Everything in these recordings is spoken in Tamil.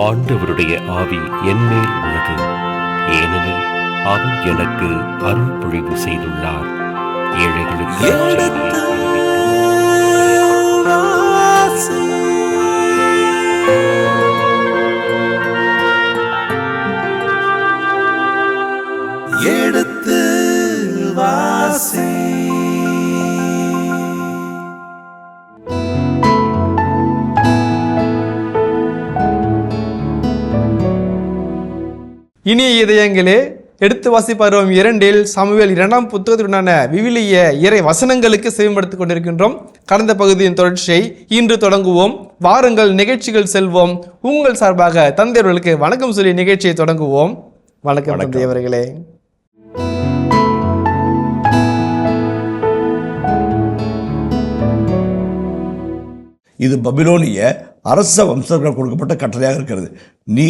ஆண்டவருடைய ஆவி என்மேல் உள்ளது, ஏனெனில் அவர் எனக்கு அருள் பொழிவு செய்துள்ளார். ஏழைகளுக்கு எடுத்து வாசி. இனிய இதயங்களே, எடுத்து வாசி பருவம் 2 சாமுவேல் 2ஆம் புத்தகத்துடனான விவிலிய இறை வசனங்களுக்கு செவிமடுத்துக் கொண்டிருக்கின்றோம். கடந்த பகுதியின் தொடர்ச்சியை இன்று தொடங்குவோம். வாருங்கள், நிகழ்ச்சிகள் செல்வோம். உங்கள் சார்பாக தந்தையர்களுக்கு வணக்கம் சொல்லி நிகழ்ச்சியை தொடங்குவோம். வணக்கம் தந்தையவர்களே. இது பபிலோனிய அரச வம்சங்கள் கொடுக்கப்பட்ட கட்டளையாக இருக்கிறது. நீ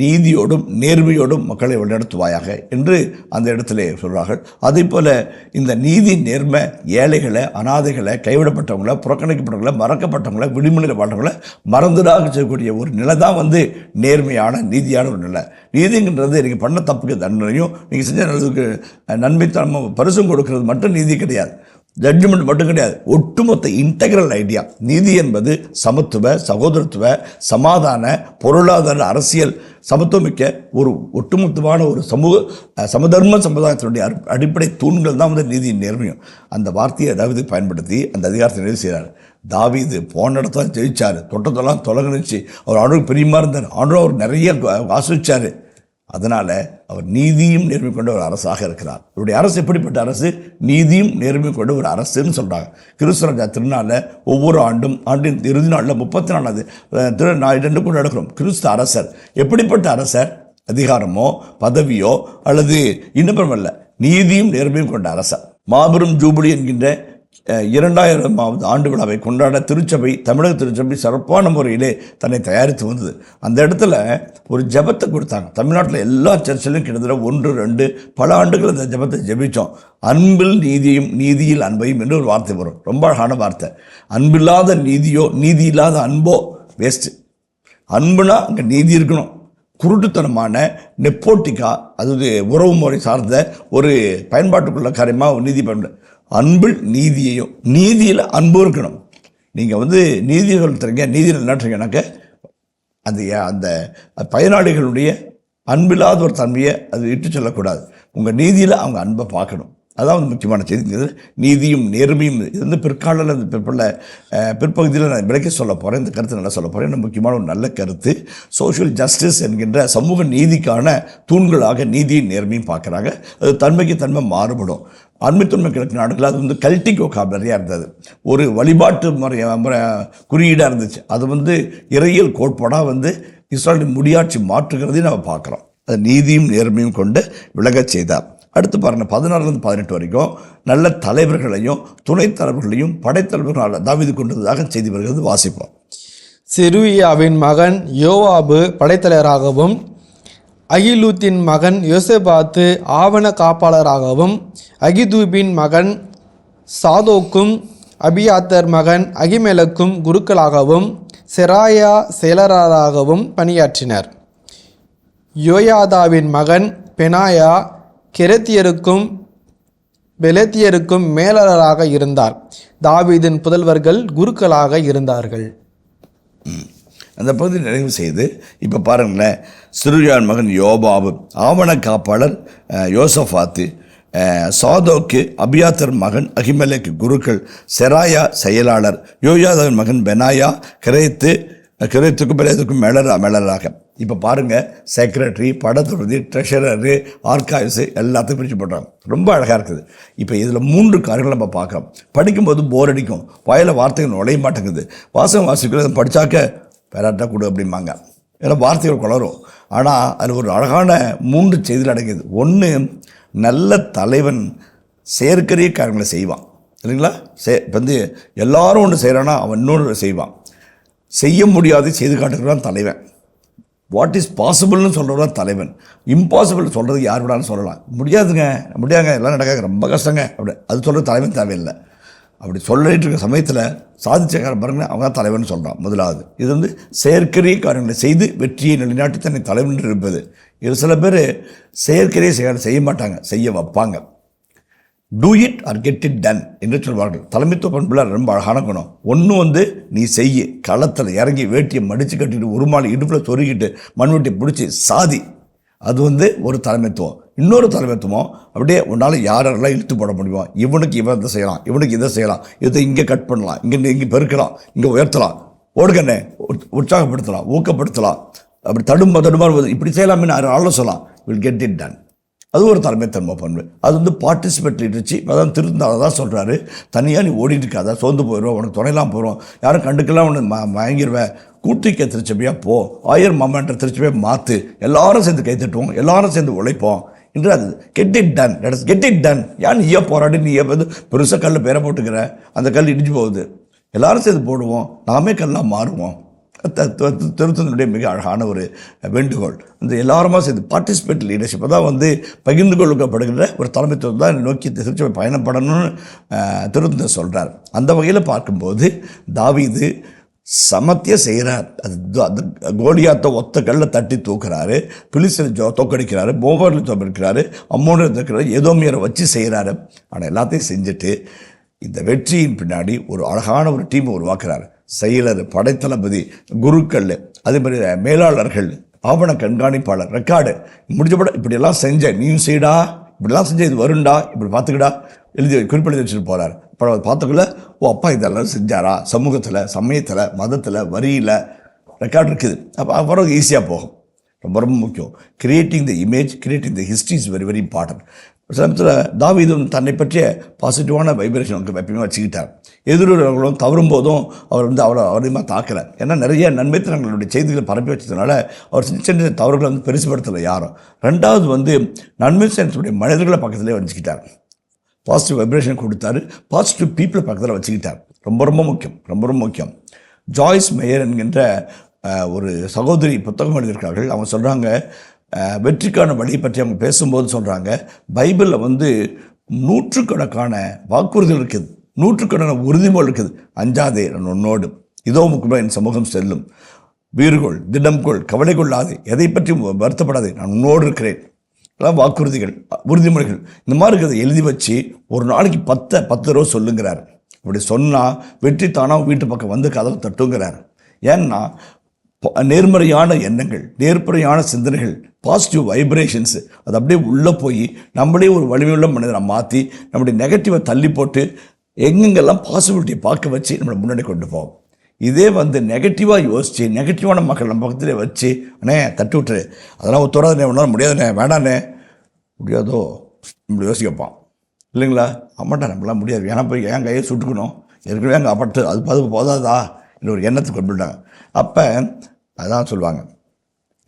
நீதியோடும் நேர்மையோடும் மக்களை வழிநடத்துவாயாக என்று அந்த இடத்துல சொல்கிறார்கள். அதே போல் இந்த நீதி நேர்மை ஏழைகளை, அனாதைகளை, கைவிடப்பட்டவங்களை, புறக்கணிக்கப்பட்டவங்களை, மறக்கப்பட்டவங்களை, விடுமுறையில் வாழ்றவங்களை மறந்துடாக செய்யக்கூடிய ஒரு நிலை தான் நேர்மையான நீதியான ஒரு நிலை. நீதிங்கிறது நீங்கள் பண்ண தப்புக்கு தண்டனையும் நீங்கள் செஞ்ச நல்லதுக்கு நன்மைத்தனமும் பரிசும் கொடுக்கறது மட்டும் நீதி கிடையாது, ஜட்ஜ்மெண்ட் மட்டும் கிடையாது. ஒட்டுமொத்த இன்டெக்ரல் ஐடியா. நீதி என்பது சமத்துவ, சகோதரத்துவ, சமாதான, பொருளாதார, அரசியல் சமத்துவமிக்க ஒரு ஒட்டுமொத்தமான ஒரு சமதர்ம சமுதாயத்தினுடைய அடிப்படை தூண்கள் தான் நீதியின் நேர்மையும். அந்த வார்த்தையை தாவீது பயன்படுத்தி அந்த அதிகாரத்தை நிறைவு செய்கிறார். தாவீது போன இடத்துல ஜெயிச்சார், தொட்டத்தெல்லாம் தொலைங்கணிச்சு, அவர் ஆண்டவருக்கு பிரியமாக இருந்தார், ஆண்டவர் அவர் நிறைய ஆசிரிச்சார். அதனால் அவர் நீதியும் நேர்மை கொண்ட ஒரு அரசாக இருக்கிறார். இவருடைய அரசு எப்படிப்பட்ட அரசு? நீதியும் நேர்மை கொண்ட ஒரு அரசுன்னு சொல்கிறாங்க. கிறிஸ்துராஜா திருநாளில் ஒவ்வொரு ஆண்டின் இறுதி நாளில் 34வது திருநாள் கூட நடக்கிறோம். கிறிஸ்து அரசர் எப்படிப்பட்ட அரசர்? அதிகாரமோ பதவியோ அல்லது இன்னும் நீதியும் நேர்மையும் கொண்ட அரசர். மாபெரும் ஜூபிலி என்கின்ற 2000வது ஆண்டு விழாவை கொண்டாட திருச்சபை, தமிழக திருச்சபை சிறப்பான முறையிலே தன்னை தயாரித்து வந்தது. அந்த இடத்துல ஒரு ஜபத்தை கொடுத்தாங்க. தமிழ்நாட்டில் எல்லா சர்ச்சிலும் கிட்டத்தட்ட 1-2 பல ஆண்டுகள் அந்த ஜபத்தை ஜபித்தோம். அன்பில் நீதியும் நீதியில் அன்பையும் என்று ஒரு வார்த்தை வரும். ரொம்ப அழகான வார்த்தை. அன்பில்லாத நீதியோ நீதி இல்லாத அன்போ வேஸ்ட்டு. அன்புனா அங்கே நீதி இருக்கணும். குருட்டுத்தனமான நெப்போட்டிக்கா, அதாவது உறவு முறை சார்ந்த ஒரு பயன்பாட்டுக்குள்ள காரியமாக நீதி பயன்படு. அன்பில் நீதியையும், நீதியில் அன்பு இருக்கணும். நீங்கள் நீதி சொல்லுறீங்க, நீதியில் நட்டுறீங்கன்னாக்க அந்த பயனாளிகளுடைய அன்பில்லாத ஒரு தன்மையை அது இட்டு சொல்லக்கூடாது. உங்கள் நீதியில் அவங்க அன்பை பார்க்கணும். அதான் முக்கியமான செய்திங்கிறது. நீதியும் நேர்மையும் இது பிற்கால பிற்பகுதியில் நான் விளக்கி சொல்ல போகிறேன். இந்த கருத்தை நல்லா சொல்ல போகிறேன். முக்கியமான ஒரு நல்ல கருத்து. சோஷியல் ஜஸ்டிஸ் என்கின்ற சமூக நீதிக்கான தூண்களாக நீதியும் நேர்மையும் பார்க்குறாங்க. அது தன்மைக்கு தன்மை மாறுபடும். அண்மைத்தன்மை கிழக்கு நாடுகள் அது கல்டிக் ஒகாபுலரியாக இருந்தது. ஒரு வழிபாட்டு முறை குறியீடாக இருந்துச்சு. அது இறையியல் கோட்பாடாக இஸ்ரேலின் முடியாட்சி மாற்றுகிறதையும் நம்ம பார்க்குறோம். அது நீதியும் நேர்மையும் கொண்டு விளங்கச் செய்தார். அடுத்து பாருங்கள், 16-18 வரைக்கும் நல்ல தலைவர்களையும் துணைத் தலைவர்களையும் படைத்தலைவர்கள் தாவீது கொண்டதாக செய்தி வருகிறது. வாசிப்போம். செருயாவின் மகன் யோவாபு படைத்தலைவராகவும், அகிலூத்தின் மகன் யோசபாத்து ஆவண காப்பாளராகவும், அகிதூபின் மகன் சாதோக்கும் அபியாத்தர் மகன் அகிமெலக்கும் குருக்களாகவும், செராயா செயலராகவும் பணியாற்றினர். யோயாதாவின் மகன் பெனாயா கெரத்தியருக்கும் பெலேத்தியருக்கும் மேலாளராக இருந்தார். தாவீதின் புதல்வர்கள் குருக்களாக இருந்தார்கள். அந்த பகுதி நிறைவு செய்து இப்போ பாருங்களேன், சிறுயான் மகன் யோபாபு ஆவண காப்பாளர், யோசபாத்து, சாதோக்கு அபியாத்தர் மகன் அகிமெலக்கு குருக்கள், செராயா செயலாளர், யோயாதாவின் மகன் பெனாயா கிரேத்துக்கும் பெலேத்துக்கும் மேலராக. இப்போ பாருங்கள், செக்ரட்டரி, படத்துறதி, ட்ரெஷரரு, ஆர்கைவ்ஸு எல்லாத்தையும் பிரித்து போடுறாங்க. ரொம்ப அழகாக இருக்குது. இப்போ இதில் 3 காரியங்கள் நம்ம பார்க்குறோம். படிக்கும்போது போர் அடிக்கும், வாயில் வார்த்தைகள் நுழைய மாட்டேங்குது. வாசிக்கிறது படித்தாக்க பேராட்டா கொடு அப்படிம்பாங்க, ஏன்னா வார்த்தைகள் குளரும். ஆனால் அதில் ஒரு அழகான 3 செய்திகள் அடங்குது. ஒன்று, நல்ல தலைவன் செயற்கரிய காரியங்களை செய்வான் இல்லைங்களா? எல்லாரும் ஒன்று செய்கிறான்னா அவன் இன்னொன்று செய்வான். செய்ய முடியாது செய்து காட்டுகிறான் தலைவன். வாட் இஸ் பாசிபிள்னு சொல்கிறவன் தலைவன். இம்பாசிபிள் சொல்கிறது யார் விடாலும் சொல்லலாம். முடியாதுங்க, எல்லாம் நடக்காது, ரொம்ப கஷ்டங்க அப்படி அது சொல்கிறது தலைவன் தேவையில்லை. அப்படி சொல்லிட்டு இருக்க சமயத்தில் சாதிச்சக்காரன் பாருங்க, அவங்க தான் தலைவர்னு சொல்கிறான். முதலாவது இது வந்து செயற்கரிய காரியங்களை செய்து வெற்றியை நிலைநாட்டி தன்னை தலைவன் இருப்பது. இது சில பேர் செயற்கரிய செய்ய மாட்டாங்க, செய்ய வைப்பாங்க. Do it or get it ton என்று சொல்வார்கள். தலைமைத்துவ பண்புல ரொம்ப அழகான குணம். ஒன்று வந்து நீ செய்ய, களத்தில் இறங்கி வேட்டியை மடித்து கட்டிட்டு உருமாளி இடுப்பில் சொருகிட்டு மண்வெட்டி பிடிச்சி சாதி, அது வந்து ஒரு தலைமைத்துவம். இன்னொரு தலைமைத்துவம் அப்படியே உன்னால் யாரெல்லாம் இழுத்து போட முடியுமோ, இவனுக்கு இவன் இதை செய்யலாம், இவனுக்கு இதை செய்யலாம், இதை இங்கே கட் பண்ணலாம், இங்கே பெருக்கலாம், இங்கே உயர்த்தலாம், ஓடுகண்ணே உற்சாகப்படுத்தலாம், ஊக்கப்படுத்தலாம், அப்படி தடுமாறுவது இப்படி செய்யலாமே ஆலோசலாம். Will get it done. அது ஒரு தலைமைத்தன்மை பண்பு. அது வந்து பார்ட்டிசிபேட் லீடர்ஷி. அதான் திருந்தாத தான் சொல்கிறாரு, தனியாக நீ ஓடிட்டு இருக்காத, சோர்ந்து போயிடுவோம், உனக்கு துணையெல்லாம் போகிறோம், யாரும் கண்டுக்கெல்லாம் உனக்கு வாங்கிடுவேன், கூட்டிக்க திருச்சபையாக போ, ஆயர் மாமன்ற திருச்சபையை மாற்று, எல்லாரும் சேர்ந்து கை தட்டுவோம், எல்லாரும் சேர்ந்து உழைப்போம் என்று. அது get it ton, get it ton. ஏன் நீயே போராடி நீயே வந்து பெருசாக கல் பேரை போட்டுக்கிற, அந்த கல் இடிஞ்சு போகுது, எல்லாரும் சேர்ந்து போடுவோம், நாமே கல்லாக மாறுவோம். திருத்தனுடைய மிக அழகான ஒரு வேண்டுகோள். இந்த எல்லாருமா சேர்ந்து பார்ட்டிசிபேட் லீடர்ஷிப் தான் வந்து பகிர்ந்து கொள்ளப்படுகின்ற ஒரு தலைமைத்துவம் தான் நோக்கி திருச்சபை பயணப்படணும்னு திருத்தந்தை சொல்கிறார். அந்த வகையில் பார்க்கும்போது தாவீது சமத்திய செய்கிறார். அது கோலியாத்தை ஒத்த கல்லை தட்டி தூக்குறாரு, பிலிஸ்தரை தோக்கடிக்கிறாரு, மோவாபியரை தோக்கடிக்கிறாரு, அம்மோனியரை தோக்கடிக்கிறாரு, எதோமியரை வச்சு செய்கிறாரு. ஆனால் எல்லாத்தையும் செஞ்சுட்டு இந்த வெற்றியின் பின்னாடி ஒரு அழகான ஒரு டீமை உருவாக்குறாரு. செயலர், படைத்தளபதி, குருக்கள், அதே மாதிரி மேலாளர்கள், ஆவண கண்காணிப்பாளர், ரெக்கார்டு முடிஞ்சப்பட இப்படியெல்லாம் செஞ்ச நீயும் செய்டா, இப்படிலாம் செஞ்ச இது வருண்டா, இப்படி பார்த்துக்கிடா எழுதி குறிப்பிட்டு வச்சுட்டு போகிறார். இப்போ பார்த்துக்குள்ள ஓ அப்பா இதெல்லாம் செஞ்சாரா, சமூகத்தில், சமயத்தில், மதத்தில், வரியில் ரெக்கார்டு இருக்குது. அப்போ அப்புறம் ஈஸியாக போகும். ரொம்ப ரொம்ப முக்கியம். Creating the image, creating the history is very very important. சமயத்தில் தாவீது தன்னை பற்றிய பாசிட்டிவான வைப்ரேஷன் அவருக்கு எப்பயுமே வச்சுக்கிட்டார். எதிர்வர்களும் தவறும் போதும் அவர் வந்து அவரையுமா தாக்கலை. ஏன்னா நிறைய நன்மைத்தனங்களுடைய செய்திகளை பரப்பி வச்சதுனால அவர் சின்ன சின்ன தவறுகளை வந்து பெருசுபடுத்தலை யாரும். ரெண்டாவது வந்து நன்மை சென்ஸுடைய மனிதர்களை பக்கத்துலேயே வச்சுக்கிட்டார். பாசிட்டிவ் வைப்ரேஷன் கொடுத்தாரு, பாசிட்டிவ் பீப்புளை பக்கத்தில் வச்சுக்கிட்டார். ரொம்ப ரொம்ப முக்கியம், ரொம்ப ரொம்ப முக்கியம். ஜாய்ஸ் மேயர் என்கின்ற ஒரு சகோதரி புத்தகம் எழுதியிருக்கார்கள். அவங்க சொல்கிறாங்க, வெற்றிக்கான வழியை பற்றி அவங்க பேசும்போது சொல்கிறாங்க, பைபிளில் வந்து நூற்றுக்கணக்கான வாக்குறுதிகள் இருக்குது, நூற்றுக்கணக்கான உறுதிமொழி இருக்குது. அஞ்சாதே நான் உன்னோடு, இதோ முக்கியமாக என் சமூகம் செல்லும், வீறுகொள், திடம் கொள், கவலை கொள்ளாது, எதை பற்றி வருத்தப்படாது, நான் உன்னோடு இருக்கிறேன். எல்லாம் வாக்குறுதிகள், உறுதிமொழிகள். இந்த மாதிரி இருக்கிறத எழுதி வச்சு ஒரு நாளைக்கு 10 தடவை சொல்லுங்கிறார். அப்படி சொன்னால் வெற்றி தானாக வீட்டு பக்கம் வந்து கதவை தட்டுங்கிறார். ஏன்னா நேர்மறையான எண்ணங்கள், நேர்மறையான சிந்தனைகள், பாசிட்டிவ் வைப்ரேஷன்ஸ் அது அப்படியே உள்ளே போய் நம்மளே ஒரு வலிமையுள்ள மனிதனை மாற்றி நம்முடைய நெகட்டிவை தள்ளி போட்டு எங்கெங்கெல்லாம் பாசிபிலிட்டியை பார்க்க வச்சு நம்மளை முன்னாடி கொண்டு போவோம். இதே வந்து நெகட்டிவாக யோசித்து நெகட்டிவான மக்கள் நம்ம பக்கத்திலே வச்சு, அண்ணே தட்டு விட்டுரு, அதெல்லாம் ஒத்துறாதுண்ணே, ஒன்றால் முடியாதுண்ணே, வேணாண்ணே, முடியாதோ இப்படி யோசிக்கப்பான் இல்லைங்களா? அம்மாட்டா நம்மளாம் முடியாது, ஏன்னா போய் என் கையை சுட்டுக்கணும், ஏற்கனவே அங்கே அப்பட்டு அது போதாதா இல்லை ஒரு எண்ணத்தை கொண்டு விட்டாங்க. அப்போ அதான் சொல்லுவாங்க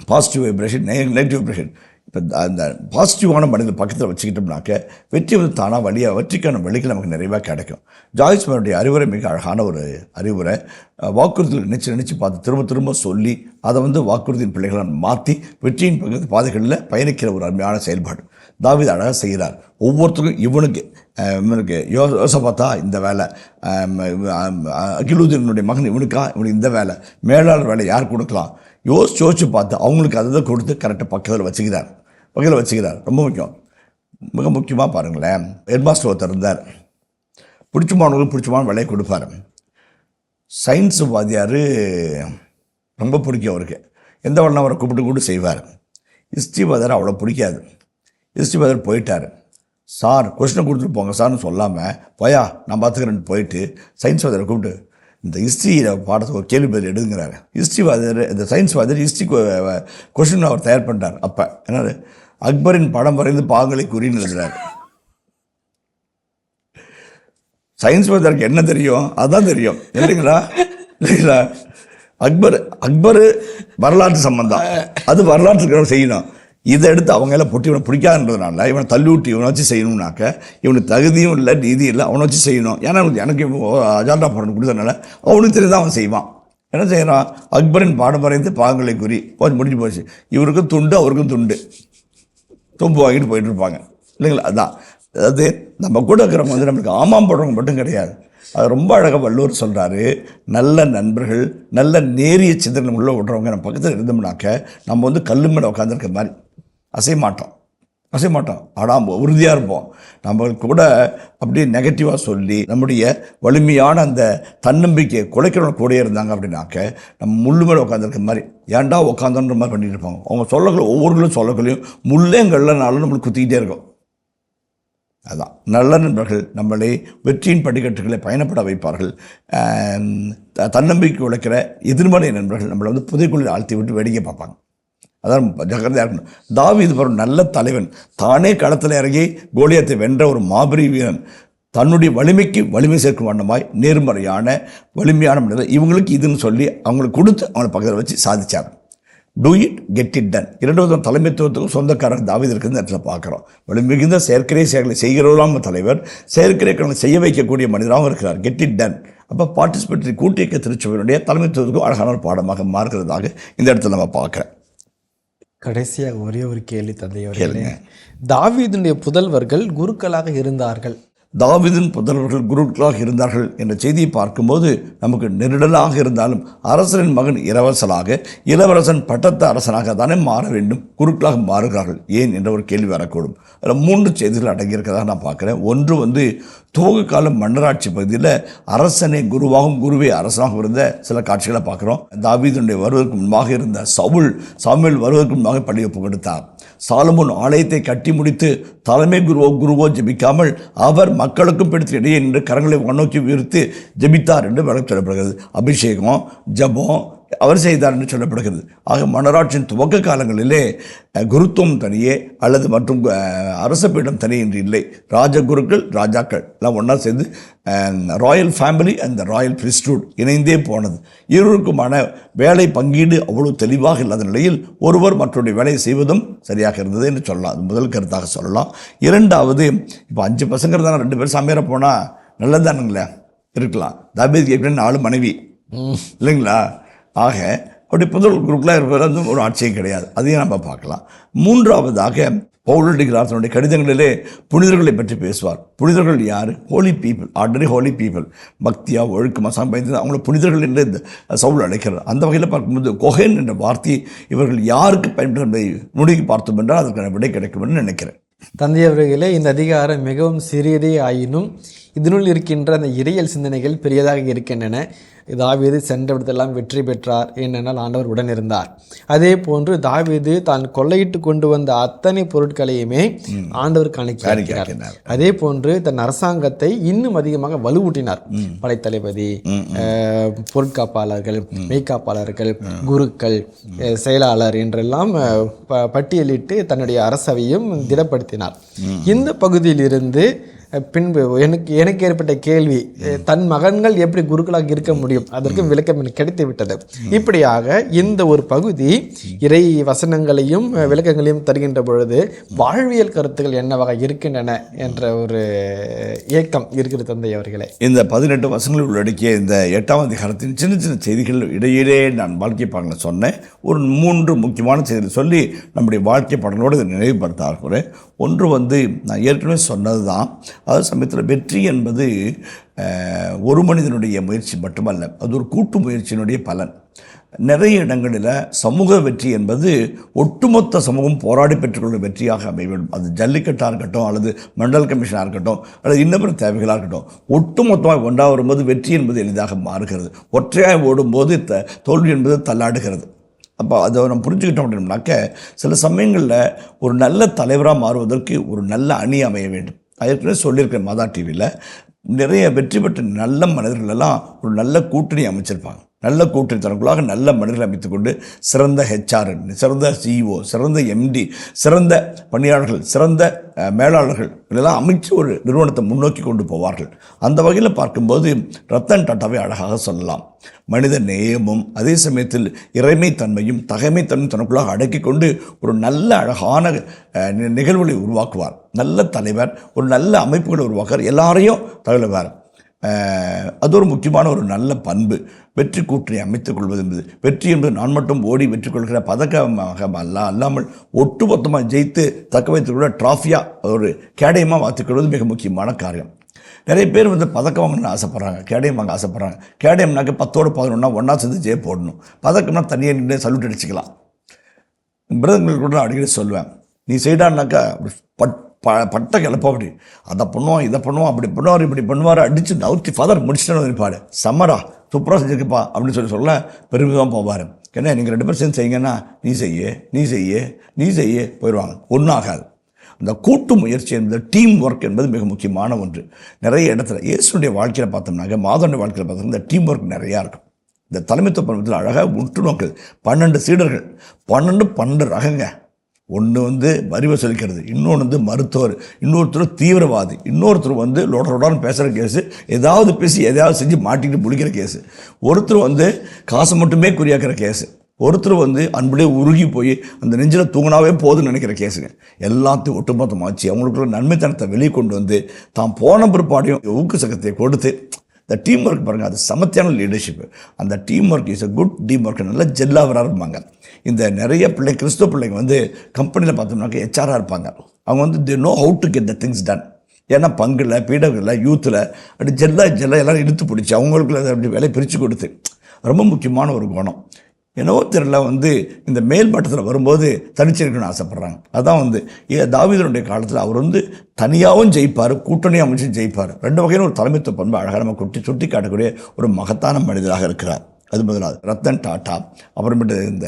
பாசிட்டிவ் வைப்ரேஷன், நெகட்டிவ் வைப்ரேஷன். இப்போ அந்த பாசிட்டிவான மனிதர் பக்கத்தில் வச்சுக்கிட்டோம்னாக்க வெற்றி வந்து தானாக வழியாக வெற்றிக்கான வழிகள் நமக்கு நிறைவாக கிடைக்கும். ஜாய்ஸ் மேயருடைய அறிவுரை மிக அழகான ஒரு அறிவுரை. வாக்குறுதிகள் நினச்சி பார்த்து திரும்ப திரும்ப சொல்லி அதை வந்து வாக்குறுதியின் பிள்ளைகளை மாற்றி வெற்றியின் பாதைகளில் பயணிக்கிற ஒரு அருமையான செயல்பாடு தாவீது அழகாக செய்கிறார். ஒவ்வொருத்தருக்கும் இவனுக்கு யோசபாத்தா இந்த வேலை, அகிலூதினுடைய மகன் இவனுக்கு இந்த வேலை, மேலாளர் வேலை யார் கொடுக்கலாம் யோசிச்சு பார்த்து அவங்களுக்கு அதை கொடுத்து கரெக்டாக பக்கத்தில் வச்சுக்கிறார். ரொம்ப முக்கியம். மிக முக்கியமாக பாருங்களேன், ஹெட்மாஸ்டர் ஒருத்தர் இருந்தார், பிடிச்சமான வேலையை கொடுப்பார். சயின்ஸு வாத்தியார் ரொம்ப பிடிக்கும் அவருக்கு, எந்த வேலை அவரை கூப்பிட்டு செய்வார். ஹிஸ்ட்ரி வாத்தியார் அவ்வளோ பிடிக்காது. ஹிஸ்ட்ரி வாத்தியார் போயிட்டார். சார் கொஸ்டினை கொடுத்துட்டு போங்க சார்னு சொல்லாமல் போயா நான் பார்த்துக்கிறேன்னு போயிட்டு சயின்ஸ் வாத்தியாரை கூப்பிட்டு இந்த ஹிஸ்ட்ரி பாடத்தை ஒரு கேள்வி பதில் எடுங்கிறாரு. ஹிஸ்ட்ரி வாத்தியார், இந்த சயின்ஸ் வாத்தியார் ஹிஸ்ட்ரி கொஸ்டின் அவர் தயார் பண்ணுறார். அப்போ என்ன, அக்பரின் படம் வரைந்து பாகங்களை குறின்னு எழுதுறாரு. சயின்ஸ் வாத்தியாருக்கு என்ன தெரியும், அதுதான் தெரியும் இல்லைங்களா? அக்பர் வரலாற்று சம்பந்தம், அது வரலாற்றுக்கு செய்யணும். இதை எடுத்து அவங்க எல்லாம் பொட்டி இவனை பிடிக்காதுன்றதுனால இவனை தள்ளிவிட்டு இவனை வச்சு செய்யணும்னாக்க இவனுக்கு தகுதியும் இல்லை, நீதி இல்லை, அவனை வச்சு செய்யணும். ஏன்னா எனக்கு அஜாண்டா போடணும் கொடுத்ததுனால அவனுக்கு தெரியுதான் அவன் செய்வான். என்ன செய்யறான், அக்பரின் பாடம் வரைந்து பாகங்களை குறி முடிஞ்சு போச்சு. இவருக்கும் துண்டு அவருக்கும் துண்டு, தும்பு வாங்கிட்டு போயிட்டு இருப்பாங்க இல்லைங்களா? அதான், அதாவது நம்ம கூட இருக்கிறவங்க வந்து நம்மளுக்கு ஆமாம் போடுறவங்க மட்டும் கிடையாது, அது ரொம்ப அழகாக வள்ளுவர் சொல்கிறாரு, நல்ல நண்பர்கள், நல்ல நேரிய சிந்தனை உள்ள விடுறவங்க நம்ம பக்கத்தில் இருந்தோம்னாக்க நம்ம வந்து கல்லு மேலே உட்காந்துருக்க மாதிரி அசைய மாட்டோம். ஆனால் உறுதியாக இருப்போம். நம்ம கூட அப்படியே நெகட்டிவாக சொல்லி நம்முடைய வலிமையான அந்த தன்னம்பிக்கையை குலைக்கிறவங்க கூட இருந்தாங்க அப்படின்னாக்க நம்ம முள்ளு மேலே உட்காந்துருக்க மாதிரி ஏன்டா உட்காந்தோன்ற மாதிரி பண்ணிட்டு இருப்பாங்க. அவங்க சொல்லக்கூடிய ஒவ்வொருகளும் சொல்லக்களையும் முள்ளேங்கள்லனாலும் நம்மளுக்கு குத்திக்கிட்டே இருக்கும். அதான் நல்ல நண்பர்கள் நம்மளை வெற்றியின் படிக்கட்டுகளை பயணப்பட வைப்பார்கள். தன்னம்பிக்கை உழைக்கிற எதிர்மறை நண்பர்கள் நம்மளை வந்து புதைக்குள்ளில் ஆழ்த்தி விட்டு வேடிக்கை பார்ப்பாங்க. அதான் ஜாக்கிரதையாக இருக்கணும். தாவீது ஒரு நல்ல தலைவன், தானே களத்தில் இறங்கி கோலியாத்தை வென்ற ஒரு மாபெரும் வீரன், தன்னுடைய வலிமைக்கு வலிமை சேர்க்கும் வண்ணமாய் நேர்மறையான வலிமையான மனிதர் இவங்களுக்கு இதுன்னு சொல்லி அவங்களுக்கு கொடுத்து அவங்களை பக்கத்தில் வச்சு சாதிச்சார். Do it get it ton. இரண்டாவது தலைமைத்துவத்துக்கும் சொந்தக்காரர் தாவீது இருக்குன்னு இடத்துல பார்க்குறோம். வலிமிகுந்த செயற்கரை செயல்களை செய்கிறவர்களாம் தலைவர், செயற்கரை செய்ய வைக்கக்கூடிய மனிதராகவும் இருக்கிறார். Get it ton. அப்போ பார்ட்டிசிபேட்டரி கூட்டியக்க திருச்சபையினுடைய தலைமைத்துவத்துக்கும் அழகான ஒரு பாடமாக மாறுகிறதாக இந்த இடத்துல நம்ம பார்க்குறேன். கடைசியாக ஒரே ஒரு கேள்வி தந்தையவர்களே, தாவீதுடைய புதல்வர்கள் குருக்களாக இருந்தார்கள். தாவீதின் புதல்வர்கள் குருக்களாக இருந்தார்கள் என்ற செய்தியை பார்க்கும்போது நமக்கு நெருடலாக இருந்தாலும் அரசரின் மகன் இளவரசனாக, இளவரசன் பட்டத்து அரசனாக தானே மாற வேண்டும், குருக்களாக மாறுகிறார்கள் ஏன் என்ற ஒரு கேள்வி வரக்கூடும். அதில் 3 செய்திகள் அடங்கியிருக்கிறதாக நான் பார்க்குறேன். ஒன்று வந்து துவக்க கால மன்னராட்சி பகுதியில் அரசனை குருவாகவும் குருவே அரசனாகவும் இருந்த சில காட்சிகளை பார்க்குறோம். தாவீதுடைய வருவதற்கு முன்பாக இருந்த சாமுவேல் வருவதற்கு முன்பாக பள்ளி ஒப்பு கொடுத்தார். சாலமோன் ஆலயத்தை கட்டி முடித்து தலைமை குருவோ ஜெபிக்காமல் அவர் மக்களுக்கும் பிடித்த இடையே நின்று கரங்களை நோக்கி உயர்த்தி ஜெபித்தார் என்று வழக்கு சொல்லப்படுகிறது. அபிஷேகம் ஜபம் அவர் செய்தார் என்று சொல்லப்படுகிறது. ஆக மன்னராட்சியின் துவக்க காலங்களிலே குருத்துவம் தனியே அல்லது மற்றும் அரச பீடம் தனி என்று இல்லை. ராஜகுருக்கள் ராஜாக்கள் எல்லாம் ஒன்றா சேர்ந்து ராயல் ஃபேமிலி அந்த ராயல் பிரிஸ்ட்ஹுட் இணைந்தே போனது. இருவருக்குமான வேலை பங்கீடு அவ்வளவு தெளிவாக இல்லாத நிலையில் ஒருவர் மற்றொரு வேலையை செய்வதும் சரியாக இருந்தது என்று சொல்லலாம். அது முதல் கருத்தாக சொல்லலாம். இரண்டாவது, இப்போ 5 பசங்க இருந்தாலும் 2 பேர் சமையற போனால் நல்லதானுங்களே இருக்கலாம். தாவீதுக்கு ஏற்கனவே 4 மனைவி இல்லைங்களா? ஆக அப்படி புதல் குரூப்பில் இருப்பது ஒரு ஆட்சியும் கிடையாது. அதையும் நம்ம பார்க்கலாம். மூன்றாவதாக பவுலடிக்கிறார் தன்னுடைய கடிதங்களிலே புனிதர்களை பற்றி பேசுவார். புனிதர்கள் யார்? Holy people, ordinary holy people. பக்தியா ஒழுக்கமாக சம்பந்தது அவங்கள புனிதர்கள் என்று இந்த சவுல் அழைக்கிறார். அந்த வகையில் பார்க்கும்போது கொஹேன் என்ற வார்த்தை இவர்கள் யாருக்கு பயன்படுத்த நுணுகி பார்த்தோம் என்றால் அதற்கான விடை கிடைக்கும் என்று நினைக்கிறேன். தந்தையவர்களே, இந்த அதிகாரம் மிகவும் சிறியதே ஆயினும் இதனுள் இருக்கின்ற அந்த இறையல் சிந்தனைகள் பெரியதாக இருக்கின்றன. தாவீது சென்றவிடத்தெல்லாம் வெற்றி பெற்றார், ஏனென்றால் ஆண்டவர் உடன் இருந்தார். அதே போன்று தாவீது தான் கொள்ளையிட்டு கொண்டு வந்த அத்தனை பொருட்களையுமே ஆண்டவர் காணிக்கிறார். அதே போன்று தன் அரசாங்கத்தை இன்னும் அதிகமாக வலுவூட்டினார். படைத்தளபதி, பொருட்காப்பாளர்கள், மெய்காப்பாளர்கள், குருக்கள், செயலாளர் என்றெல்லாம் பட்டியலிட்டு தன்னுடைய அரசவையும் திடப்படுத்தினார். இந்த பகுதியிலிருந்து பின்பு எனக்கு ஏற்பட்ட கேள்வி, தன் மகன்கள் எப்படி குருக்களாக இருக்க முடியும்? அதற்கு விளக்கம் எனக்கு கிடைத்து விட்டது. இப்படியாக இந்த ஒரு பகுதி இறை வசனங்களையும் விளக்கங்களையும் தருகின்ற பொழுது வாழ்வியல் கருத்துக்கள் என்னவாக இருக்கின்றன என்ற ஒரு ஏக்கம் இருக்கிற தந்தை அவர்களே. இந்த 18 வசனங்கள் உள்ளடக்கிய இந்த 8ஆம் அதிகாரத்தின் சின்ன சின்ன செய்திகள் இடையிலே நான் வாழ்க்கை பாடங்களை சொன்னேன். ஒரு 3 முக்கியமான செய்திகள் சொல்லி நம்முடைய வாழ்க்கை பாடங்களோடு இதை நினைவுபடுத்த ஆகிறேன். ஒன்று வந்து நான் ஏற்கனவே சொன்னது தான், அதே சமயத்தில் வெற்றி என்பது ஒரு மனிதனுடைய முயற்சி மட்டுமல்ல, அது ஒரு கூட்டு முயற்சியினுடைய பலன். நிறைய இடங்களில் சமூக வெற்றி என்பது ஒட்டுமொத்த சமூகம் போராடி பெற்றுக்கொள்ளும் வெற்றியாக அமைவிடும். அது ஜல்லிக்கட்டாக இருக்கட்டும், அல்லது மண்டல் கமிஷனாக இருக்கட்டும், அல்லது இன்னொரு தேவைகளாக இருக்கட்டும், ஒட்டுமொத்தமாக ஒன்றாக வரும்போது வெற்றி என்பது எளிதாக மாறுகிறது. ஒற்றையாக ஓடும்போது தோல்வி என்பது தள்ளாடுகிறது. அப்போ அதை நம்ம புரிஞ்சுக்கிட்டோம் அப்படின்னாக்க சில சமயங்களில் ஒரு நல்ல தலைவராக மாறுவதற்கு ஒரு நல்ல அணி அமைய வேண்டும். ஏற்கனவே சொல்லியிருக்கேன், மாதா டிவியில் நிறைய வெற்றி பெற்ற நல்ல மனிதர்களெல்லாம் ஒரு நல்ல கூட்டணி அமைச்சிருப்பாங்க. நல்ல கூட்டணி தனக்குள்ளாக நல்ல மனிதர்கள் அமைத்துக்கொண்டு சிறந்த ஹெச்ஆர், சிறந்த சிஇஓ, சிறந்த எம்டி, சிறந்த பணியாளர்கள், சிறந்த மேலாளர்கள் இதெல்லாம் அமைச்சு ஒரு நிறுவனத்தை முன்னோக்கி கொண்டு போவார்கள். அந்த வகையில் பார்க்கும்போது ரத்தன் டாட்டாவை அழகாக சொல்லலாம். மனித நேயமும் அதே சமயத்தில் இறைமைத்தன்மையும் தகைமைத்தன்மையும் தனக்குள்ளாக அடக்கி கொண்டு ஒரு நல்ல அழகான நிகழ்வுகளை உருவாக்குவார். நல்ல தலைவர் ஒரு நல்ல அமைப்புகளை உருவாக்குவார், எல்லாரையும் தகவல்வார். அது ஒரு முக்கியமான ஒரு நல்ல பண்பு. வெற்றி கூட்டணி அமைத்துக் கொள்வது என்பது, வெற்றி என்பது நான் மட்டும் ஓடி வெற்றி கொள்கிற பதக்கமாக அல்லாமல் ஒட்டுமொத்தமாக ஜெயித்து தக்க வைத்துக் கொள்ள டிராஃபியாக ஒரு கேடயமாக மாற்றிக்கொள்வது மிக முக்கியமான காரியம். நிறைய பேர் வந்து பதக்கம் வாங்கணும்னு ஆசைப்பட்றாங்க, கேடயம் வாங்க ஆசைப்பட்றாங்க. கேடயம்னாக்க 10ஓட 11 ஒன்றா சேர்ந்து ஜெய போடணும். பதக்கம்னா தனியாக நின்று சல்யூட் அடிச்சுக்கலாம். பிரதங்களுக்கு கூட நான் அடிக்கடி சொல்லுவேன், நீ செய்டான்னாக்கா பட்ட கிளப்பா அப்படி அதை பண்ணுவான் இதை பண்ணுவான் அப்படி பண்ணுவார் இப்படி பண்ணுவார் அடித்து நவுத்தி ஃபாதர் முடிச்சுட்டு இருப்பார். சம்மரா சூப்பராக செஞ்சுருக்குப்பா அப்படின்னு சொல்ல பெருமிதமாக போவார். ஏன்னா நீங்கள் 2 பேரும் சேர்ந்து செய்யுங்கன்னா நீ செய்ய போயிடுவாங்க, ஒன்றும் ஆகாது. அந்த கூட்டு முயற்சி என்பது டீம் ஒர்க் என்பது மிக முக்கியமான ஒன்று. நிறைய இடத்துல இயேசுடைய வாழ்க்கையில் பார்த்தோம்னாக்க, மாதனுடைய வாழ்க்கையில் பார்த்தோம்னா இந்த டீம் ஒர்க் நிறையா இருக்கும். இந்த தலைமைத்துவ பருவத்தில் அழகாக உற்று நோக்குது. 12 சீடர்கள், 12 ரகங்க. ஒன்று வந்து வரி வசூலிக்கிறது, இன்னொன்று வந்து மருத்துவர், இன்னொருத்தர் தீவிரவாதி, இன்னொருத்தர் வந்து லோடரோடான்னு பேசுகிற கேஸு, ஏதாவது பேசி எதையாவது செஞ்சு மாட்டிக்கிட்டு முடிக்கிற கேஸு, ஒருத்தர் வந்து காசை மட்டுமே குறியாக்கிற கேஸு, ஒருத்தர் வந்து அன்புடைய உருகி போய் அந்த நெஞ்சில் தூங்கினாவே போதுன்னு நினைக்கிற கேஸுங்க. எல்லாத்தையும் ஒட்டுமொத்தமாச்சு அவங்களுக்குள்ள நன்மைத்தனத்தை வெளியே கொண்டு வந்து தான் போன பிற்பாடையும் ஊக்கு சக்கத்தை கொடுத்து இந்த டீம் ஒர்க் பாருங்கள், அது சமத்தியான லீடர்ஷிப்பு. அந்த team work is a good team work. நல்லா ஜெல்லாவராக இருப்பாங்க. இந்த நிறைய கிறிஸ்துவ பிள்ளைங்க வந்து கம்பெனியில் பார்த்தோம்னாக்க ஹெச்ஆராக இருப்பாங்க. அவங்க வந்து they know how to get the things ton. ஏன்னா பங்கில் பீடங்களில் யூத்தில் அப்படி ஜெல்லா எல்லோரும் இழுத்து பிடிச்சி அவங்களுக்குள்ள அப்படி வேலையை பிரித்து கொடுத்து ரொம்ப முக்கியமான ஒரு குணம். என்னவோ தெரியல வந்து இந்த மேல் மட்டத்தில் வரும்போது தனிச்சிருக்கணும்னு ஆசைப்பட்றாங்க. அதான் வந்து தாவீதனுடைய காலத்தில் அவர் வந்து தனியாகவும் ஜெயிப்பார், கூட்டணியாக அமைச்சு ஜெயிப்பார். 2 வகையான ஒரு தலைமைத்துவ பண்பு அழகாக நம்ம சுட்டி காட்டக்கூடிய ஒரு மகத்தான மனிதராக இருக்கிறார். அது முதலாவது. ரத்தன் டாட்டா, அப்புறமேட்டு இந்த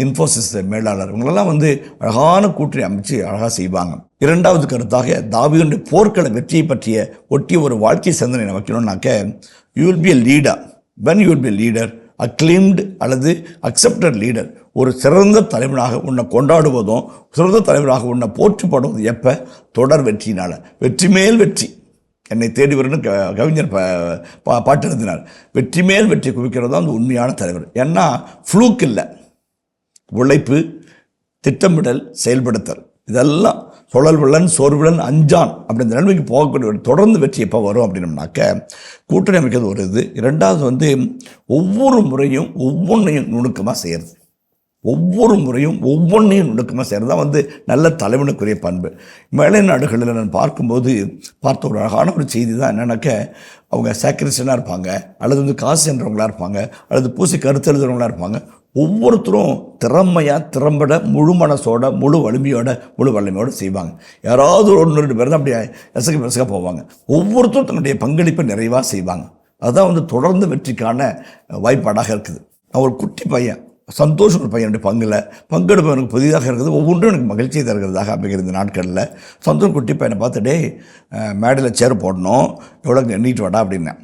இன்ஃபோசிஸ் மேலாளர், இவங்களெல்லாம் வந்து அழகான கூட்டணி அமைச்சு அழகாக செய்வாங்க. 2வது கருத்தாக தாவீதுடைய போர்க்கள வெற்றியை பற்றிய ஒட்டிய ஒரு வாழ்க்கை சிந்தனை வைக்கணும்னாக்க, you will be a leader. When you will be leader, acclaimed அல்லது அக்செப்டட் லீடர், ஒரு சிறந்த தலைவனாக உன்னை கொண்டாடுவதும் சிறந்த தலைவராக உன்னை போற்றிப்படுவதும் எப்போ? தொடர் வெற்றியினால். வெற்றி மேல் வெற்றி என்னை தேடி வரும்னு கவிஞர் பாட்டு எழுதினார். வெற்றி மேல் வெற்றி குவிக்கிறது தான் அந்த உண்மையான தலைவர். ஏன்னா ஃப்ளூக் இல்லை, உழைப்பு, திட்டமிடல், செயல்படுத்தல், இதெல்லாம் சுழல்வில்லன் சோர்விலன் அஞ்சான் அப்படி இந்த நிலைமைக்கு போகக்கூடிய ஒரு தொடர்ந்து வெற்றி எப்போ வரும் அப்படின்னம்னாக்க கூட்டணி அமைக்கிறது ஒரு இது. 2வது வந்து ஒவ்வொரு முறையும் ஒவ்வொன்றையும் நுணுக்கமாக செய்கிறது. ஒவ்வொன்றையும் நுணுக்கமாக செய்கிறது தான் வந்து நல்ல தலைவனுக்குரிய பண்பு. மேலை நாடுகளில் நான் பார்த்த ஒரு அழகான ஒரு செய்தி தான் என்னென்னாக்க, அவங்க சாக்ரிஸ்டனாக இருப்பாங்க, அல்லது வந்து காசு என்றவங்களாக இருப்பாங்க, அல்லது பூசி கருத்து எழுதுறவங்களாக இருப்பாங்க. ஒவ்வொருத்தரும் திறம்பட முழு மனசோட முழு வலிமையோடு செய்வாங்க. யாராவது 1-2 பேர் தான் அப்படியே எசக போவாங்க. ஒவ்வொருத்தரும் தன்னுடைய பங்களிப்பை நிறைவாக செய்வாங்க. அதுதான் வந்து தொடர்ந்து வெற்றிக்கான வாய்ப்பாடாக இருக்குது. நான் ஒரு குட்டி பையன், சந்தோஷம் ஒரு பையனுடைய பங்கெடுப்பு எனக்கு புதிதாக இருக்குது. ஒவ்வொன்றும் எனக்கு மகிழ்ச்சியை தருகிறதாக அமைகிறது. இந்த நாட்களில் சந்தோஷம் குட்டி பையனை பார்த்துட்டே மேடையில் சேர் போடணும், எவ்வளோ எண்ணிட்டு வாடா அப்படின்னேன்.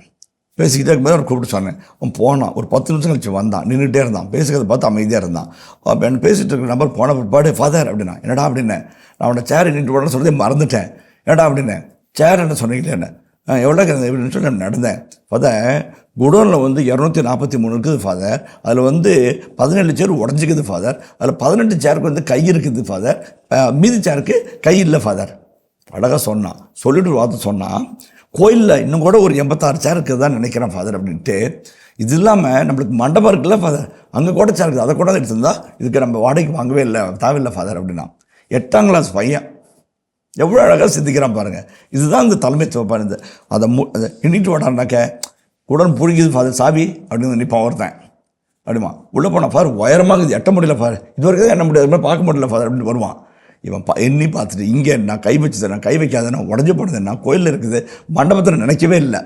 பேசிக்கிட்டே இருக்கும்போது அவர் கூப்பிட்டு சொன்னேன். அவன் போனான். ஒரு 10 நிமிஷம் கழிச்சு வந்தான். நின்றுட்டே இருந்தான். பேசுகிறத பார்த்து அமைதியாக இருந்தான். அப்போ என்ன பேசிகிட்டு இருக்கிற நம்பர் போன பிற்பாடு ஃபாதர் அப்படின்னா, என்னடா அப்படின்னேன். நான் அவனோட சேர் எண்ணிட்டு போடணும்னு சொல்லி மறந்துட்டேன். என்னடா அப்படின்னேன். சேர் என்ன சொன்னீங்களே என்ன எவ்வளோ இப்படின்னு சொல்லி நான் நடந்தேன். ஃபாதர் குடோனில் வந்து 243 இருக்குது ஃபாதர். அதில் வந்து 17 சேர் உடஞ்சிக்குது ஃபாதர். அதில் 18 சேருக்கு வந்து கை இருக்குது ஃபாதர், மீதி சேருக்கு கை இல்லை ஃபாதர். அழகாக சொன்னான். சொல்லிட்டு வார்த்தை சொன்னான், கோயிலில் இன்னும் கூட ஒரு 86 சேர் இருக்குது தான் நினைக்கிறேன் ஃபாதர் அப்படின்ட்டு. இது இல்லாமல் நம்மளுக்கு மண்டபம் இருக்குல்ல ஃபாதர், அங்கே கூட சேர் இருக்குது, அதை கூட எடுத்துருந்தா இதுக்கு நம்ம வாடகைக்கு வாங்கவே இல்லை தேவையில்லை ஃபாதர் அப்படின்னா. 8ஆம் கிளாஸ் பையன் எவ்வளோ அழகாக சிந்திக்கிறான் பாருங்கள். இதுதான் இந்த தலைமைத்துவ பாருங்க. அதை எண்ணிட்டு வாடான்னாக்க உடன் புரிஞ்சுது ஃபாதர் சாவி அப்படின்னு நினைப்பான் ஒருத்தன். அப்படிமா உள்ளே போனால் ஃபாதர் உயரமாக இது எட்ட முடியல ஃபாதர், இது வரைக்கும் தான் எண்ண முடியாது, பார்க்க முடியல ஃபாதர் அப்படின்னு வருவான். இவன் எண்ணி பார்த்துட்டு இங்கே நான் கை கை வைக்காதேன்னா உடஞ்சி போனதுன்னா கோயிலில் இருக்குது, மண்டபத்தில் நினைக்கவே இல்லை.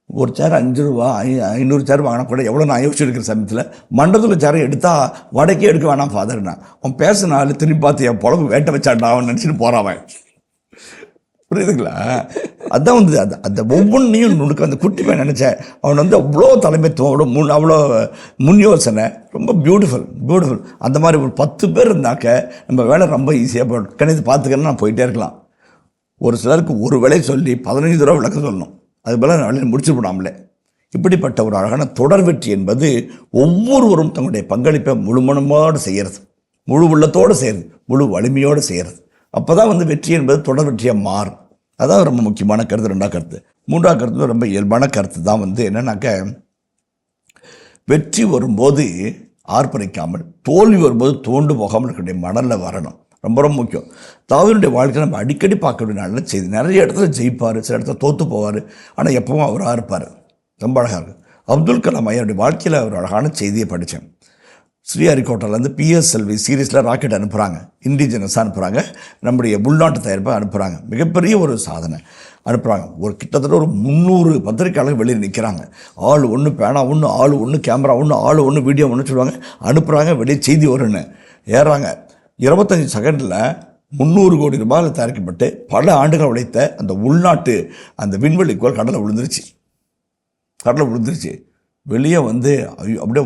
ஒரு சேர் 5 ரூபா 500 சேர் வாங்கினா கூட எவ்வளோ நான் யோசிச்சு இருக்கிற சமயத்தில் மண்டபத்தில் சேரை எடுத்தால் வடக்கே எடுக்க வேணாம் ஃபாதர்னா. அவன் பேசினாலும் திரும்பி பார்த்து என் பொழப்பு வேட்டை வச்சாண்டா அவன் நினச்சிட்டு போகிறான். புரியுதுங்களா? அதான் வந்து அந்த ஒவ்வொன்றையும் நுணுக்க அந்த குட்டி பையன் நினச்சேன். அவன் வந்து அவ்வளோ தலைமைத்துவம், அவ்வளோ முன் யோசனை, ரொம்ப பியூட்டிஃபுல். அந்த மாதிரி ஒரு 10 பேர் இருந்தாக்க நம்ம வேலை ரொம்ப ஈஸியாக கணித்து பார்த்துக்கன்னு நான் போயிட்டே இருக்கலாம். ஒரு சிலருக்கு ஒரு வேலை சொல்லி 15 தடவை விளக்க சொல்லணும், அது போல் நான் வேலையை முடிச்சு போடாமலே. இப்படிப்பட்ட ஒரு அழகான தொடர் வெற்றி என்பது ஒவ்வொருவரும் தங்களுடைய பங்களிப்பை முழுமனமோடு செய்கிறது, முழு உள்ளத்தோடு செய்கிறது, முழு வலிமையோடு செய்கிறது. அப்போ தான் வந்து வெற்றி என்பது தொடர் வெற்றியாக மாறும். அதான் ரொம்ப முக்கியமான கருத்து. 2ஆவது கருத்து. 3ஆவது கருத்து ரொம்ப இயல்பான கருத்து தான் வந்து என்னன்னாக்க, வெற்றி வரும்போது ஆர்ப்பரிக்காமல், தோல்வி வரும்போது தோண்டு போகாமல் இருக்கக்கூடிய மணலில் வரணும். ரொம்ப ரொம்ப முக்கியம். தாவீதுடைய வாழ்க்கை நம்ம அடிக்கடி பார்க்க வேண்டிய நல்ல செய்தி. நிறைய இடத்துல ஜெயிப்பார், சில இடத்துல தோற்று போவார், ஆனால் எப்பவும் அவராக இருப்பார். ரொம்ப அழகாக இருக்குது. அப்துல் கலாம் ஐயாவுடைய வாழ்க்கையில் ஒரு அழகான செய்தியை படித்தேன். ஸ்ரீஹரிகோட்டாலேருந்து PSLV சீரீஸில் ராக்கெட் அனுப்புகிறாங்க, இண்டிஜினஸாக அனுப்புகிறாங்க, நம்முடைய உள்நாட்டு தயாரிப்பை அனுப்புகிறாங்க. மிகப்பெரிய ஒரு சாதனை அனுப்புகிறாங்க. ஒரு கிட்டத்தட்ட ஒரு 300 பத்திரிக்கையாளர்கள் வெளியே நிற்கிறாங்க. ஆள் ஒன்று பேனா ஒன்று, ஆள் ஒன்று கேமரா ஒன்று, ஆள் ஒன்று வீடியோ ஒன்று சொல்லுவாங்க. அனுப்புகிறாங்க, வெளியே செய்தி வரும்னு ஏறாங்க. 25 செகண்டில் 300 கோடி ரூபாயில் தயாரிக்கப்பட்டு பல ஆண்டுகள் உழைத்த அந்த உள்நாட்டு அந்த விண்வெளி கோள் கடலில் விழுந்துருச்சு. வெளியே வந்து அப்படியே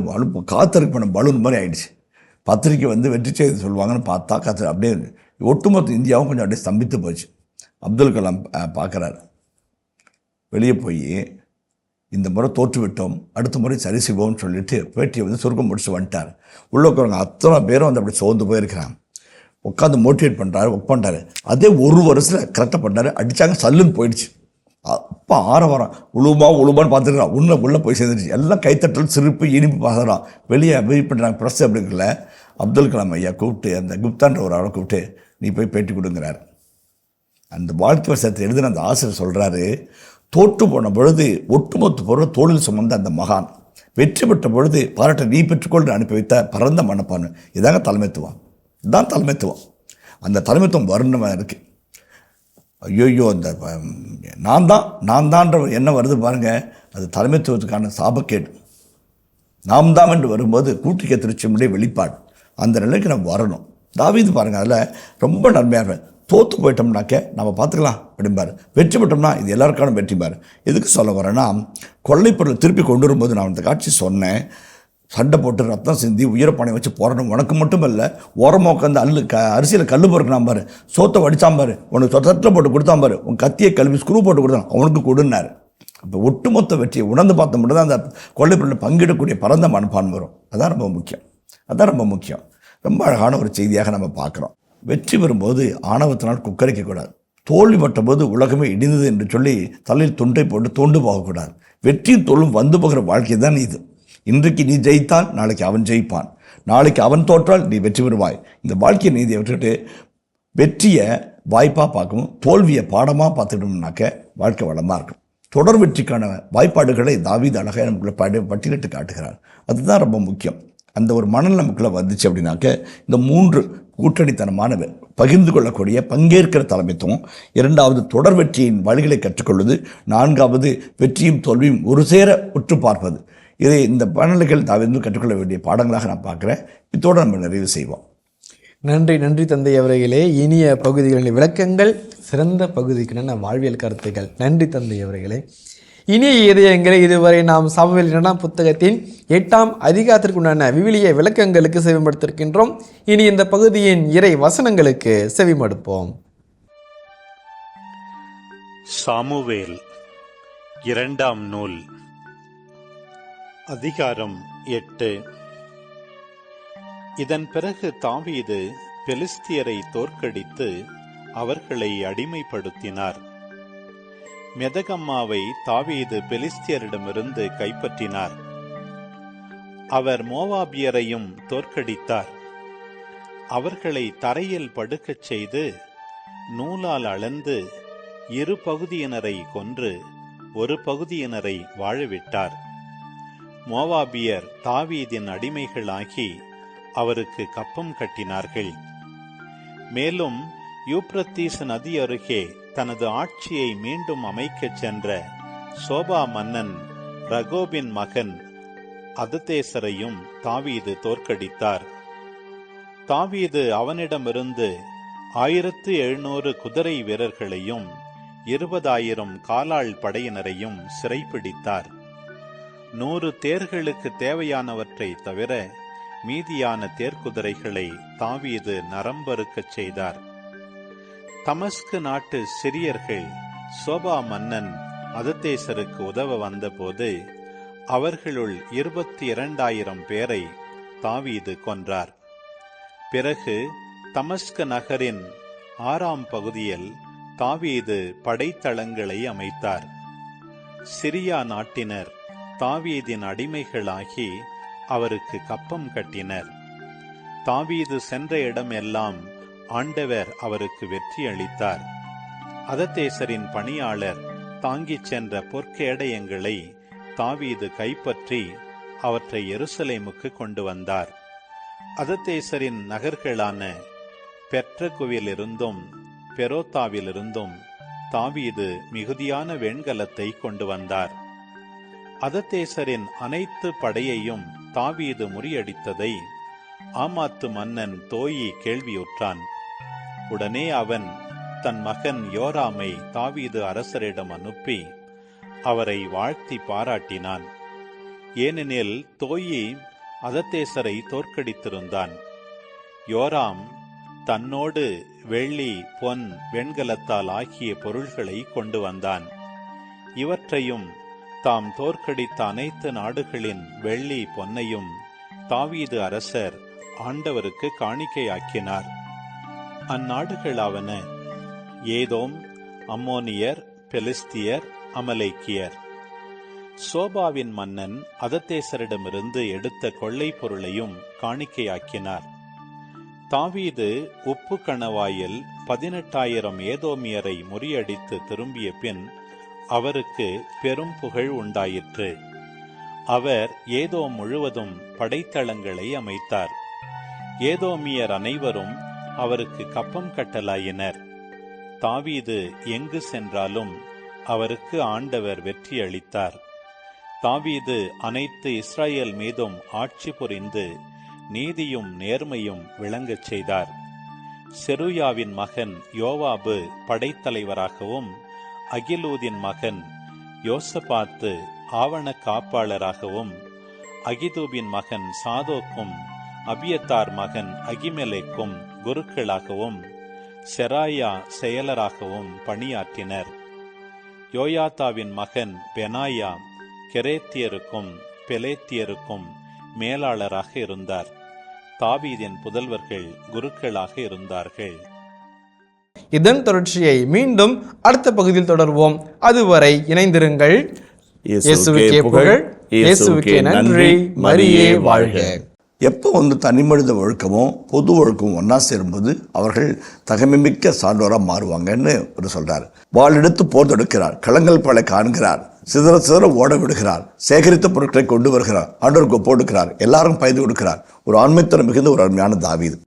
காத்திருக்கு பண்ண பலூன் மாதிரி ஆயிடுச்சு. பத்திரிக்கை வந்து வெற்றி செய்தி சொல்லுவாங்கன்னு பார்த்தா அப்படியே ஒட்டுமொத்த இந்தியாவும் கொஞ்சம் அப்படியே ஸ்தம்பித்து போச்சு. அப்துல் கலாம் பார்க்குறாரு, வெளியே போய் இந்த முறை தோற்று விட்டோம், அடுத்த முறை சரி செய்வோம்னு சொல்லிட்டு பேட்டியை வந்து சுருக்கம் முடிச்சு வந்துட்டார். உள்ள இருக்கிறவங்க அத்தனை பேரும் வந்து அப்படி சோர்ந்து போயிருக்கிறாங்க. உட்காந்து மோட்டிவேட் பண்ணுறாரு, ஒர்க் பண்ணுறாரு. அதே ஒரு வருஷத்தில் கரெக்டாக பண்ணார். அடித்தாங்க, சல்லுன்னு போயிடுச்சு. அப்போ ஆரவாரம் உழுமான்னு பார்த்துருக்கான். உள்ளே போய் சேர்ந்துருச்சு. எல்லாம் கைத்தட்டல், சிரிப்பு, இனிப்பு பார்க்குறான். வெளியே வெயிட் பண்ணுறாங்க ப்ரெஸ். அப்படிங்கல அப்துல் கலாம் ஐயா கூப்பிட்டு அந்த குப்தான்ற ஒரு ஆளை கூப்பிட்டு நீ போய் பேட்டி கொடுங்கிறார். அந்த வாழ்க்கை வருஷத்தை எழுதின அந்த ஆசிரியர் சொல்கிறாரு, தோற்று போன பொழுது ஒட்டுமொத்த பொருள் தோளில் சுமந்த அந்த மகான், வெற்றி பெற்ற பொழுது பாராட்ட நீ பெற்றுக்கொண்டு அனுப்பி வைத்த பரந்த மனப்பான்மை. இதாங்க தலைமைத்துவம். இதுதான் தலைமைத்துவம். அந்த தலைமைத்துவம் வரணுமா இருக்குது. ஐயோ அந்த நான் தான்ற என்ன வருது பாருங்கள், அது தலைமைத்துவத்துக்கான சாபக்கேடு. நாம் தான் என்று வரும்போது கூட்டிக்க திருச்சியுடைய வெளிப்பாடு. அந்த நிலைக்கு நம்ம வரணும். தாவீது பாருங்கள், அதில் ரொம்ப நன்மையாக இருப்பேன். தோற்று போயிட்டோம்னாக்க நம்ம பார்த்துக்கலாம் அப்படிம்பார். வெற்றி பெற்றோம்னா இது எல்லாருக்கான வெற்றிப்பார். எதுக்கு சொல்ல வரேன்னா, கொள்ளைப்பொருள் திருப்பி கொண்டு வரும்போது நான் அந்த காட்சி சொன்னேன். சண்டை போட்டு ரத்தம் சிந்தி உயிரப்பானை வச்சு போராடணும். உனக்கு மட்டும் இல்லை, ஓரமாக உட்காந்து அரிசியில் கல் பொறுக்கினான் பாரு, சோத்தை வடித்தான் பாரு, உனக்கு சொத்தத்தில் போட்டு கொடுத்தான் பாரு, உன் கத்தியை கழுவி ஸ்க்ரூ போட்டு கொடுத்தான், அவனுக்கு கொடுனார். அப்போ ஒட்டுமொத்த வெற்றியை உணர்ந்து பார்த்த மட்டும் தான் அந்த கொள்ளைப்பொருளில் பங்கிடக்கூடிய பரந்த மனப்பான்மை வரும். அதான் ரொம்ப முக்கியம். ரொம்ப அழகான ஒரு செய்தியாக நம்ம பார்க்குறோம். வெற்றி வரும்போது ஆணவத்தினால் குக்கரிக்கக்கூடாது. தோல்வி பட்டபோது உலகமே இடிந்தது என்று சொல்லி தலையில் துண்டை போட்டு தோண்டு போகக்கூடாது. வெற்றியும் தோல்வும் வந்து போகிற வாழ்க்கை தான் இது. இன்றைக்கு நீ ஜெயித்தால் நாளைக்கு அவன் ஜெயிப்பான், நாளைக்கு அவன் தோற்றால் நீ வெற்றி பெறுவாய். இந்த வாழ்க்கை நீதியை விட்டுட்டு வெற்றியை வாய்ப்பாக பார்க்கணும், தோல்வியை பாடமாக பார்த்துட்டோம்னாக்க வாழ்க்கை வளமாக இருக்கும். தொடர் வெற்றிக்கான வாய்ப்பாடுகளை தாவீது அழகாக நமக்குள்ள பட்டியலிட்டு காட்டுகிறார். அதுதான் ரொம்ப முக்கியம். அந்த ஒரு மனநல நமக்குள்ளே வந்துச்சு அப்படின்னாக்க இந்த 3 கூட்டணித்தனமான பகிர்ந்து கொள்ளக்கூடிய பங்கேற்கிற தலைமைத்துவம், 2வது தொடர் வெற்றியின் வழிகளை கற்றுக்கொள்வது, 4வது வெற்றியும் தோல்வியும் ஒரு சேர உற்று பார்ப்பது. இதை இந்த பாடல்கள் தாவீது கற்றுக்கொள்ள வேண்டிய பாடங்களாக நான் பார்க்குறேன். இதோடு நம்ம நிறைவு செய்வோம். நன்றி தந்தை அவர்களே. இனிய பகுதிகளின் விளக்கங்கள், சிறந்த பகுதிக்கான வாழ்வியல் கருத்துக்கள். நன்றி தந்தை அவர்களே. இனிய இதயங்களை, இதுவரை நாம் சாமுவேல் 2ஆம் புத்தகத்தின் 8ஆம் அதிகாரத்திற்குண்டான விவிலிய விளக்கங்களுக்கு செவிமடுத்திருக்கின்றோம். இனி இந்த பகுதியின் இறை வசனங்களுக்கு செவிமடுப்போம். சாமுவேல் 2ஆம் நூல், அதிகாரம் 8. இதன் பிறகு தாவீது பெலிஸ்தியரை தோற்கடித்து அவர்களை அடிமைப்படுத்தினார். மெதகம்மாவை தாவீது பெலிஸ்தியரிடமிருந்து கைப்பற்றினார். அவர் மோவாபியரையும் தோற்கடித்தார். அவர்களை தரையில் படுக்கச் செய்து நூலால் அளந்து 2 பகுதியினரை கொன்று 1 பகுதியினரை வாழவிட்டார். மோவாபியர் தாவீதின் அடிமைகளாகி அவருக்கு கப்பம் கட்டினார்கள். மேலும் யூப்ரத்தீஸ் நதி அருகே தனது ஆட்சியை மீண்டும் அமைக்கச் சென்ற சோபா மன்னன் ரகோபின் மகன் அததேசரையும் தாவீது தோற்கடித்தார். தாவீது அவனிடமிருந்து 1700 குதிரை வீரர்களையும் 20,000 காலாள் படையினரையும் சிறைப்பிடித்தார். 100 தேர்களுக்கு தேவையானவற்றை தவிர மீதியான தேர்க்குதிரைகளை தாவீது நரம்பறுக்கச் செய்தார். தமஸ்கு நாட்டு சிரியர்கள் சோபா மன்னன் அததேசருக்கு உதவ வந்தபோது அவர்களுள் 22,000 பேரை தாவீது கொன்றார். பிறகு தமஸ்கு நகரின் 6ஆம் பகுதியில் தாவீது படைத்தளங்களை அமைத்தார். சிரியா நாட்டினர் தாவீதின் அடிமைகளாகி அவருக்கு கப்பம் கட்டினர். தாவீது சென்ற இடம் எல்லாம் ஆண்டவர் அவருக்கு வெற்றி அளித்தார். அததேசரின் பணியாளர் தாங்கிச் சென்ற பொற்கேடயங்களை தாவீது கைப்பற்றி அவற்றை எருசலேமுக்கு கொண்டு வந்தார். அததேசரின் நகர்களான பெற்றகுவிலிருந்தும் பெரோத்தாவிலிருந்தும் தாவீது மிகுதியான வெண்கலத்தை கொண்டு வந்தார். அததேசரின் அனைத்து படையையும் தாவீது முறியடித்ததை ஆமாத்து மன்னன் தோயி கேள்வியுற்றான். உடனே அவன் தன் மகன் யோராமை தாவீது அரசரிடம் அனுப்பி அவரை வாழ்த்தி பாராட்டினான். ஏனெனில் தோயி அததேசரை தோற்கடித்திருந்தான். யோராம் தன்னோடு வெள்ளி, பொன், வெண்கலத்தால் ஆகிய பொருள்களை கொண்டு வந்தான். இவற்றையும் தாம் தோற்கடித்த அனைத்து நாடுகளின் வெள்ளி, பொன்னையும் தாவீது அரசர் ஆண்டவருக்கு காணிக்கையாக்கினார். அந்நாடுகளாவன ஏதோம், அம்மோனியர், பெலிஸ்தியர், அமலேக்கியர். சோபாவின் மன்னன் அததேசரிடமிருந்து எடுத்த கொள்ளை பொருளையும் காணிக்கையாக்கினார். தாவீது உப்பு கணவாயில் 18,000 ஏதோமியரை முறியடித்து திரும்பிய பின் அவருக்கு பெரும் புகழ் உண்டாயிற்று. அவர் ஏதோம் முழுவதும் படைத்தளங்களை அமைத்தார். ஏதோமியர் அனைவரும் அவருக்கு கப்பம் கட்டலாயினர். தாவீது எங்கு சென்றாலும் அவருக்கு ஆண்டவர் வெற்றி அளித்தார். தாவீது அனைத்து இஸ்ரவேல் மீதும் ஆட்சி புரிந்து நீதியும் நேர்மையும் விளங்கச் செய்தார். செருயாவின் மகன் யோவாபு படைத்தலைவராகவும், அகிலூதின் மகன் யோசபாத்து ஆவண காப்பாளராகவும், அகிதூபின் மகன் சாதோக்கும் அபியத்தார் மகன் அகிமெலேக்கும் குருக்களாகவும், செராயா செயலராகவும் பணியாற்றினர். யோயாத்தாவின் மகன் பெனாயா கெரேத்தியருக்கும் பெலேத்தியருக்கும் மேலாளராக இருந்தார். தாவீதின் புதல்வர்கள் குருக்களாக இருந்தார்கள். இதன் தொடர்ச்சியை மீண்டும் அடுத்த பகுதியில் தொடர்வோம். அதுவரை இணைந்திருங்கள். இயேசுவுக்கே புகழ், இயேசுவுக்கே நன்றி, மரியே வாழ்க. எப்போ தனிமனித ஒழுக்கமும் பொது ஒழுக்கமும் ஒன்றா சேரும்போது அவர்கள் தகமைமிக்க சான்றோராக மாறுவாங்கன்னு ஒரு சொல்றார். வாளெடுத்து போர் தொடுக்கிறார், களங்கள் பல காண்கிறார், சிதற சிதற ஓட விடுகிறார், சேகரித்த பொருட்களை கொண்டு வருகிறார், ஆண்டவருக்கு போடுக்கிறார், எல்லாரும் பயந்து கொடுக்கிறார். ஒரு ஆண்மைத்தனம் மிகுந்த ஒரு அருமையான தாவீது.